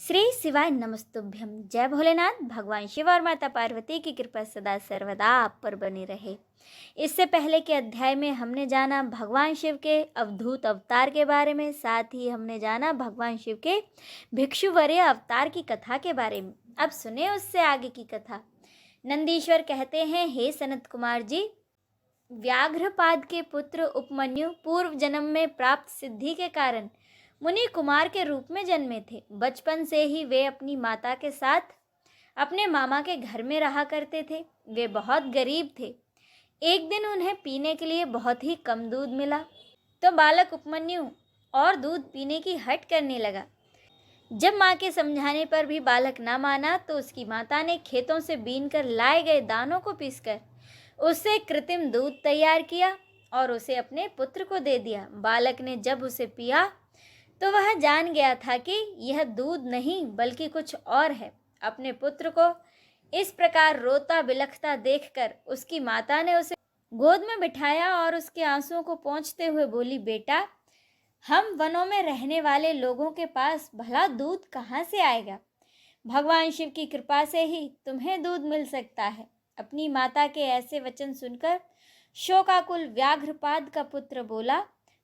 श्री शिवाय नमस्तुभ्यम। जय भोलेनाथ। भगवान शिव और माता पार्वती की कृपा सदा सर्वदा आप पर बनी रहे। इससे पहले के अध्याय में हमने जाना भगवान शिव के अवधूत अवतार के बारे में, साथ ही हमने जाना भगवान शिव के भिक्षुवर्य अवतार की कथा के बारे में। अब सुने उससे आगे की कथा। नंदीश्वर कहते हैं, हे सनत कुमार जी, व्याघ्रपाद के पुत्र उपमन्यु पूर्व जन्म में प्राप्त सिद्धि के कारण मुनि कुमार के रूप में जन्मे थे। बचपन से ही वे अपनी माता के साथ अपने मामा के घर में रहा करते थे। वे बहुत गरीब थे। एक दिन उन्हें पीने के लिए बहुत ही कम दूध मिला तो बालक उपमन्यु और दूध पीने की हट करने लगा। जब माँ के समझाने पर भी बालक ना माना तो उसकी माता ने खेतों से बीन कर लाए गए दानों को पीसकर उससे कृत्रिम दूध तैयार किया और उसे अपने पुत्र को दे दिया। बालक ने जब उसे पिया तो वह जान गया था कि यह दूध नहीं बल्कि कुछ और है। अपने पुत्र को इस प्रकार रोता बिलखता देखकर उसकी माता ने उसे गोद में बिठाया और उसके आंसुओं को पोंछते हुए बोली, बेटा, हम वनों में रहने वाले लोगों के पास भला दूध कहाँ से आएगा? भगवान शिव की कृपा से ही तुम्हें दूध मिल सकता है। अपनी माता के ऐसे वचन सुनकर शोकाकुल व्याघ्रपाद का पुत्र बोला,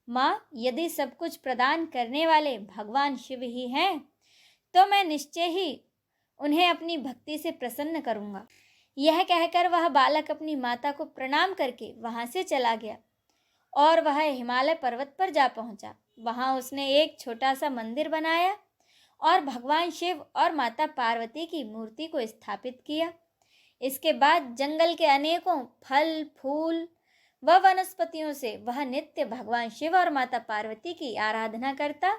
माँ, यदि सब कुछ प्रदान करने वाले भगवान शिव ही हैं तो मैं निश्चय ही उन्हें अपनी भक्ति से प्रसन्न करूँगा। यह कहकर वह बालक अपनी माता को प्रणाम करके वहाँ से चला गया और वह हिमालय पर्वत पर जा पहुँचा। वहाँ उसने एक छोटा सा मंदिर बनाया और भगवान शिव और माता पार्वती की मूर्ति को स्थापित किया। इसके बाद जंगल के अनेकों फल फूल व वनस्पतियों से वह नित्य भगवान शिव और माता पार्वती की आराधना करता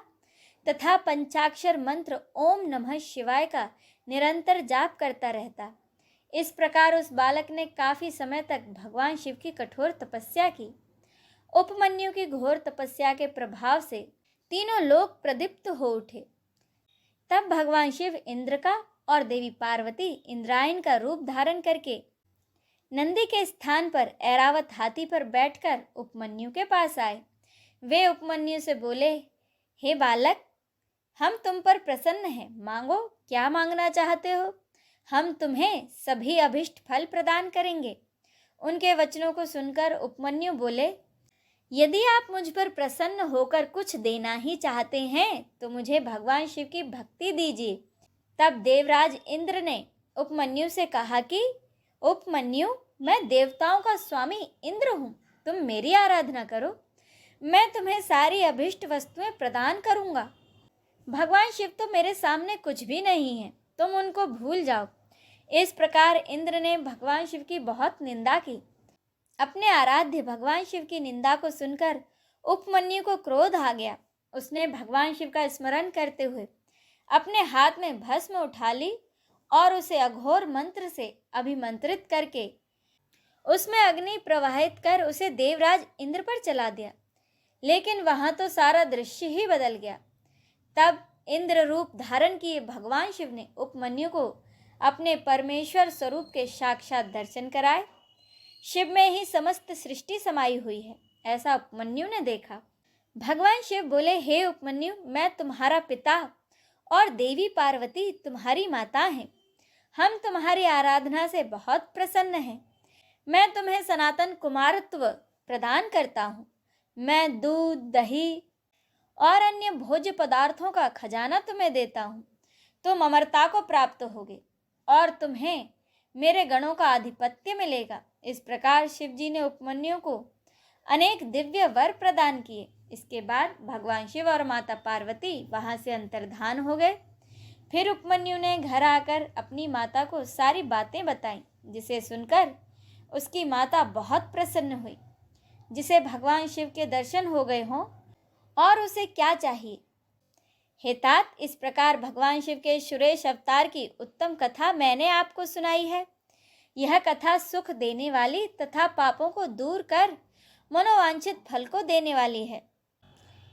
तथा पंचाक्षर मंत्र ओम नमः शिवाय का निरंतर जाप करता रहता। इस प्रकार उस बालक ने काफी समय तक भगवान शिव की कठोर तपस्या की। उपमन्यु की घोर तपस्या के प्रभाव से तीनों लोक प्रदीप्त हो उठे। तब भगवान शिव इंद्र का और देवी पार्वती इंद्रायण का रूप धारण करके नंदी के स्थान पर ऐरावत हाथी पर बैठकर उपमन्यु के पास आए। वे उपमन्यु से बोले, हे बालक, हम तुम पर प्रसन्न हैं, मांगो, क्या मांगना चाहते हो? हम तुम्हें सभी अभिष्ट फल प्रदान करेंगे। उनके वचनों को सुनकर उपमन्यु बोले, यदि आप मुझ पर प्रसन्न होकर कुछ देना ही चाहते हैं तो मुझे भगवान शिव की भक्ति दीजिए। तब देवराज इंद्र ने उपमन्यु से कहा कि उपमन्यु, मैं देवताओं का स्वामी इंद्र हूँ, तुम मेरी आराधना करो, मैं तुम्हें सारी अभिष्ट वस्तुएं प्रदान करूँगा। भगवान शिव तो मेरे सामने कुछ भी नहीं है, तुम उनको भूल जाओ। इस प्रकार इंद्र ने भगवान शिव की बहुत निंदा की। अपने आराध्य भगवान शिव की निंदा को सुनकर उपमन्यु को क्रोध आ गया। उसने भगवान शिव का स्मरण करते हुए अपने हाथ में भस्म उठा ली और उसे अघोर मंत्र से अभिमंत्रित करके उसमें अग्नि प्रवाहित कर उसे देवराज इंद्र पर चला दिया। लेकिन वहां तो सारा दृश्य ही बदल गया। तब इंद्र रूप धारण किए भगवान शिव ने उपमन्यु को अपने परमेश्वर स्वरूप के साक्षात दर्शन कराए। शिव में ही समस्त सृष्टि समाई हुई है, ऐसा उपमन्यु ने देखा। भगवान शिव बोले, हे उपमन्यु, मैं तुम्हारा पिता और देवी पार्वती तुम्हारी माता हैं। हम तुम्हारी आराधना से बहुत प्रसन्न हैं। मैं तुम्हें सनातन कुमारत्व प्रदान करता हूँ। मैं दूध, दही और अन्य भोज्य पदार्थों का खजाना तुम्हें देता हूँ। तुम अमरता को प्राप्त होगे और तुम्हें मेरे गणों का आधिपत्य मिलेगा। इस प्रकार शिवजी ने उपमन्यु को अनेक दिव्य वर प्रदान किए। इसके बाद भगवान शिव और माता पार्वती वहां से अंतर्धान हो गए। फिर उपमन्यु ने घर आकर अपनी माता को सारी बातें बताईं, जिसे सुनकर उसकी माता बहुत प्रसन्न हुई। जिसे भगवान शिव के दर्शन हो गए हों और उसे क्या चाहिए। हे तात, इस प्रकार भगवान शिव के सुरेश अवतार की उत्तम कथा मैंने आपको सुनाई है। यह कथा सुख देने वाली तथा पापों को दूर कर मनोवांछित फल को देने वाली है।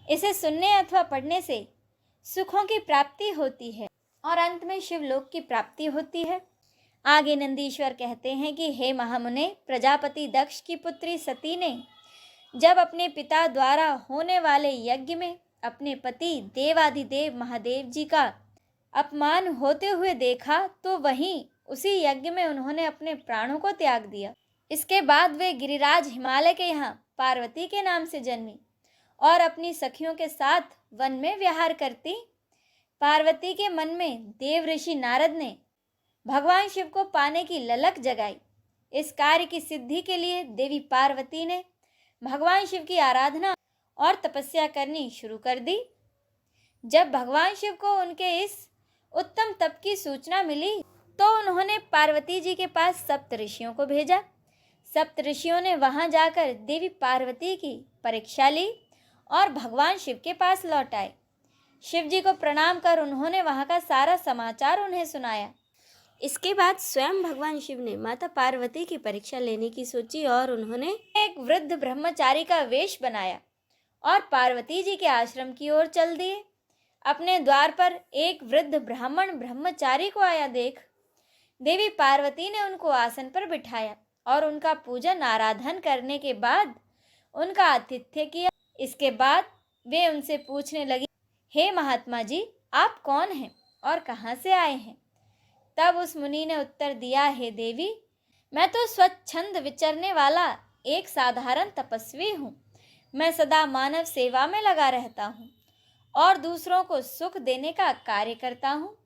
इसे सुनने अथवा पढ़ने से सुखों की प्राप्ति होती है और अंत में शिवलोक की प्राप्ति होती है। आगे नंदीश्वर कहते हैं कि हे महामुने, प्रजापति दक्ष की पुत्री सती ने जब अपने पिता द्वारा होने वाले यज्ञ में अपने पति देवाधिदेव महादेव जी का अपमान होते हुए देखा तो वहीं उसी यज्ञ में उन्होंने अपने प्राणों को त्याग दिया। इसके बाद वे गिरिराज हिमालय के यहाँ पार्वती के नाम से जन्मी और अपनी सखियों के साथ वन में विहार करती। पार्वती के मन में देव ऋषि नारद ने भगवान शिव को पाने की ललक जगाई। इस कार्य की सिद्धि के लिए देवी पार्वती ने भगवान शिव की आराधना और तपस्या करनी शुरू कर दी। जब भगवान शिव को उनके इस उत्तम तप की सूचना मिली तो उन्होंने पार्वती जी के पास सप्त ऋषियों को भेजा। सप्त ऋषियों ने वहां जाकर देवी पार्वती की परीक्षा ली और भगवान शिव के पास लौट आए। शिव जी को प्रणाम कर उन्होंने वहां का सारा समाचार उन्हें सुनाया। इसके बाद स्वयं भगवान शिव ने माता पार्वती की परीक्षा लेने की सोची और उन्होंने एक वृद्ध ब्रह्मचारी का वेश बनाया और पार्वती जी के आश्रम की ओर चल दिए। अपने द्वार पर एक वृद्ध ब्राह्मण ब्रह्मचारी को आया देख देवी पार्वती ने उनको आसन पर बिठाया और उनका पूजन आराधन करने के बाद उनका आतिथ्य किया। इसके बाद वे उनसे पूछने लगी, हे महात्मा जी, आप कौन हैं और कहाँ से आए हैं? तब उस मुनि ने उत्तर दिया, हे देवी, मैं तो स्वच्छंद विचरने वाला एक साधारण तपस्वी हूँ। मैं सदा मानव सेवा में लगा रहता हूँ और दूसरों को सुख देने का कार्य करता हूँ।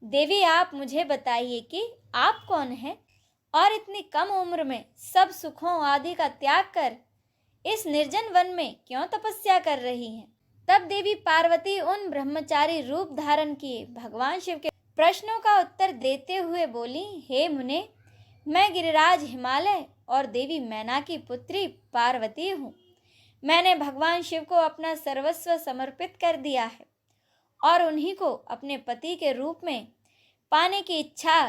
देवी, आप मुझे बताइए कि आप कौन हैं और इतनी कम उम्र में सब सुखों आदि का त्याग कर इस निर्जन वन में क्यों तपस्या कर रही हैं? तब देवी पार्वती उन ब्रह्मचारी रूप धारण किए भगवान शिव के प्रश्नों का उत्तर देते हुए बोली, हे मुने, मैं गिरिराज हिमालय और देवी मैना की पुत्री पार्वती हूँ। मैंने भगवान शिव को अपना सर्वस्व समर्पित कर दिया है और उन्हीं को अपने पति के रूप में पाने की इच्छा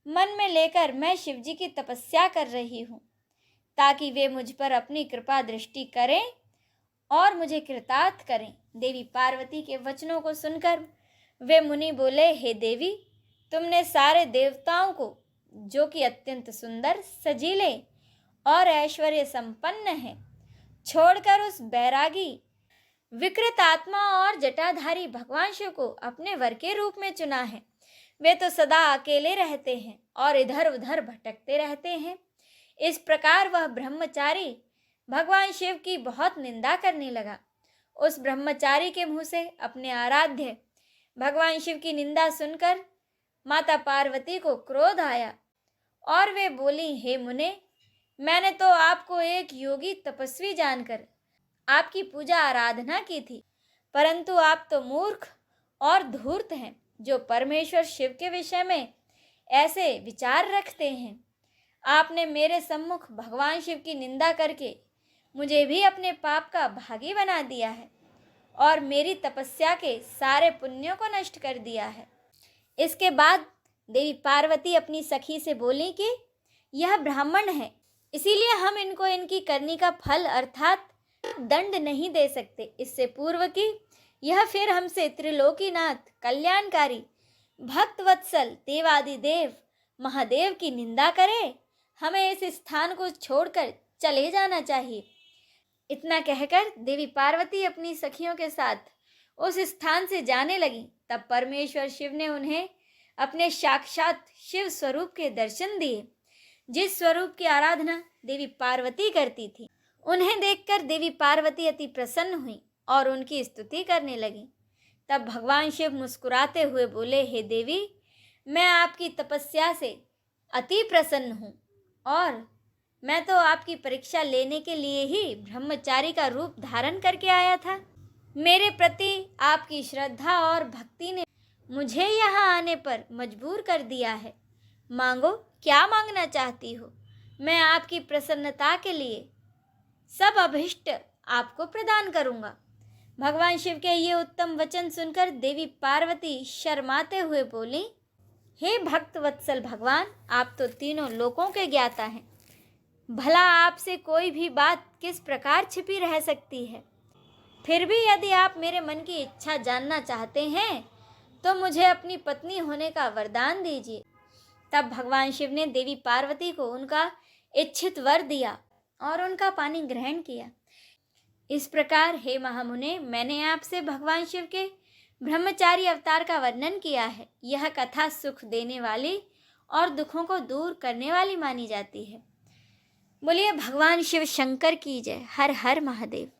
मन में लेकर मैं शिव जी की तपस्या कर रही हूँ ताकि वे मुझ पर अपनी कृपा दृष्टि करें और मुझे कृतार्थ करें। देवी पार्वती के वचनों को सुनकर वे मुनि बोले, हे देवी, तुमने सारे देवताओं को, जो कि अत्यंत सुंदर, सजीले और ऐश्वर्य संपन्न हैं, छोड़कर उस बैरागी, विकृत आत्मा और जटाधारी भगवान शिव को अपने वर के रूप में चुना है। वे तो सदा अकेले रहते हैं और इधर उधर भटकते रहते हैं। इस प्रकार वह ब्रह्मचारी भगवान शिव की बहुत निंदा करने लगा। उस ब्रह्मचारी के मुंह से अपने आराध्य भगवान शिव की निंदा सुनकर माता पार्वती को क्रोध आया और वे बोली, हे मुने, मैंने तो आपको एक योगी तपस्वी जानकर आपकी पूजा आराधना की थी, परंतु आप तो मूर्ख और धूर्त हैं, जो परमेश्वर शिव के विषय में ऐसे विचार रखते हैं। आपने मेरे सम्मुख भगवान शिव की निंदा करके मुझे भी अपने पाप का भागी बना दिया है और मेरी तपस्या के सारे पुण्यों को नष्ट कर दिया है। इसके बाद देवी पार्वती अपनी सखी से बोली कि यह ब्राह्मण है, इसीलिए हम इनको इनकी करनी का फल अर्थात दंड नहीं दे सकते। इससे पूर्व कि यह फिर हमसे त्रिलोकीनाथ कल्याणकारी भक्तवत्सल देवादिदेव महादेव की निंदा करे, हमें इस स्थान को छोड़कर चले जाना चाहिए। इतना कहकर देवी पार्वती अपनी सखियों के साथ उस स्थान से जाने लगी। तब परमेश्वर शिव ने उन्हें अपने साक्षात शिव स्वरूप के दर्शन दिए, जिस स्वरूप की आराधना देवी पार्वती करती थी। उन्हें देखकर देवी पार्वती अति प्रसन्न हुई और उनकी स्तुति करने लगी। तब भगवान शिव मुस्कुराते हुए बोले, हे देवी, मैं आपकी तपस्या से अति प्रसन्न हूँ और मैं तो आपकी परीक्षा लेने के लिए ही ब्रह्मचारी का रूप धारण करके आया था। मेरे प्रति आपकी श्रद्धा और भक्ति ने मुझे यहाँ आने पर मजबूर कर दिया है। मांगो, क्या मांगना चाहती हो? मैं आपकी प्रसन्नता के लिए सब अभिष्ट आपको प्रदान करूँगा। भगवान शिव के ये उत्तम वचन सुनकर देवी पार्वती शर्माते हुए बोली, हे भक्त वत्सल भगवान, आप तो तीनों लोकों के ज्ञाता हैं। भला आपसे कोई भी बात किस प्रकार छिपी रह सकती है? फिर भी यदि आप मेरे मन की इच्छा जानना चाहते हैं तो मुझे अपनी पत्नी होने का वरदान दीजिए। तब भगवान शिव ने देवी पार्वती को उनका इच्छित वर दिया और उनका पानी ग्रहण किया। इस प्रकार हे महामुने, मैंने आपसे भगवान शिव के ब्रह्मचारी अवतार का वर्णन किया है। यह कथा सुख देने वाली और दुखों को दूर करने वाली मानी जाती है। बोलिए भगवान शिव शंकर की जय। हर हर महादेव।